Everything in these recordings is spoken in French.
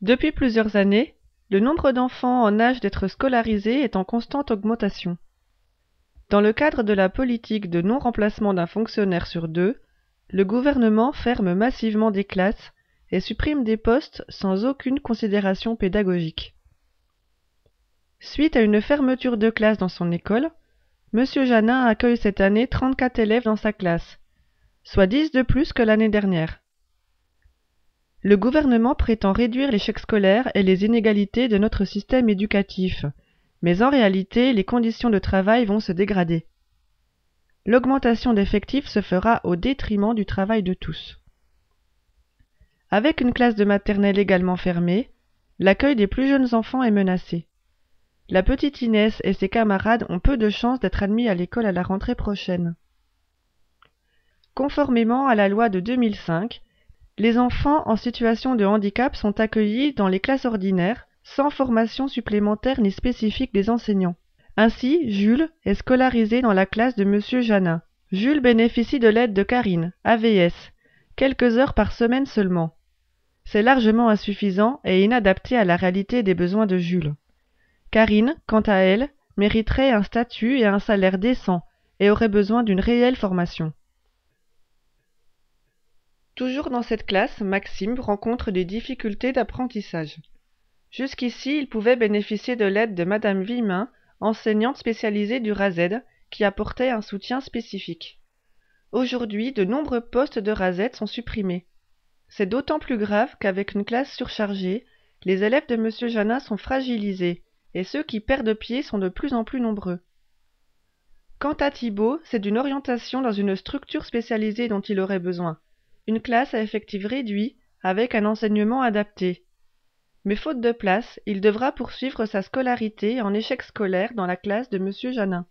Depuis plusieurs années, le nombre d'enfants en âge d'être scolarisés est en constante augmentation. Dans le cadre de la politique de non-remplacement d'un fonctionnaire sur deux, le gouvernement ferme massivement des classes et supprime des postes sans aucune considération pédagogique. Suite à une fermeture de classe dans son école, M. Janin accueille cette année 34 élèves dans sa classe, soit 10 de plus que l'année dernière. Le gouvernement prétend réduire l'échec scolaire et les inégalités de notre système éducatif, mais en réalité, les conditions de travail vont se dégrader. L'augmentation d'effectifs se fera au détriment du travail de tous. Avec une classe de maternelle également fermée, l'accueil des plus jeunes enfants est menacé. La petite Inès et ses camarades ont peu de chances d'être admis à l'école à la rentrée prochaine. Conformément à la loi de 2005, les enfants en situation de handicap sont accueillis dans les classes ordinaires, sans formation supplémentaire ni spécifique des enseignants. Ainsi, Jules est scolarisé dans la classe de M. Janin. Jules bénéficie de l'aide de Karine, AVS, quelques heures par semaine seulement. C'est largement insuffisant et inadapté à la réalité des besoins de Jules. Karine, quant à elle, mériterait un statut et un salaire décents et aurait besoin d'une réelle formation. Toujours dans cette classe, Maxime rencontre des difficultés d'apprentissage. Jusqu'ici, il pouvait bénéficier de l'aide de Madame Villemin, enseignante spécialisée du RASED, qui apportait un soutien spécifique. Aujourd'hui, de nombreux postes de RASED sont supprimés. C'est d'autant plus grave qu'avec une classe surchargée, les élèves de M. Janin sont fragilisés, et ceux qui perdent pied sont de plus en plus nombreux. Quant à Thibaut, c'est d'une orientation dans une structure spécialisée dont il aurait besoin. Une classe à effectif réduit, avec un enseignement adapté. Mais faute de place, il devra poursuivre sa scolarité en échec scolaire dans la classe de M. Janin.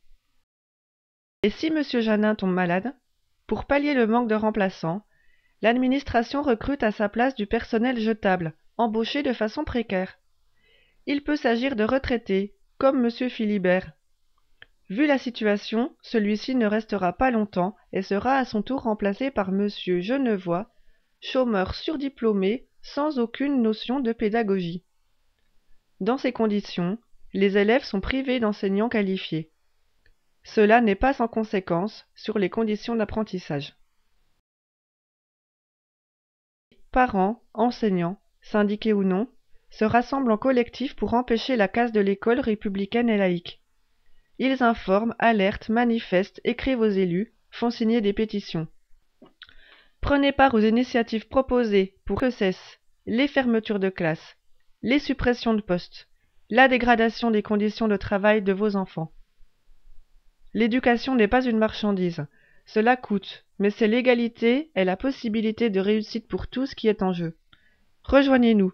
Et si M. Janin tombe malade, pour pallier le manque de remplaçants, l'administration recrute à sa place du personnel jetable, embauché de façon précaire. Il peut s'agir de retraités, comme M. Philibert. Vu la situation, celui-ci ne restera pas longtemps et sera à son tour remplacé par M. Genevois, chômeur surdiplômé sans aucune notion de pédagogie. Dans ces conditions, les élèves sont privés d'enseignants qualifiés. Cela n'est pas sans conséquence sur les conditions d'apprentissage. Parents, enseignants, syndiqués ou non, se rassemblent en collectif pour empêcher la casse de l'école républicaine et laïque. Ils informent, alertent, manifestent, écrivent aux élus, font signer des pétitions. Prenez part aux initiatives proposées pour que cessent les fermetures de classes, les suppressions de postes, la dégradation des conditions de travail de vos enfants. L'éducation n'est pas une marchandise. Cela coûte, mais c'est l'égalité et la possibilité de réussite pour tous qui est en jeu. Rejoignez-nous.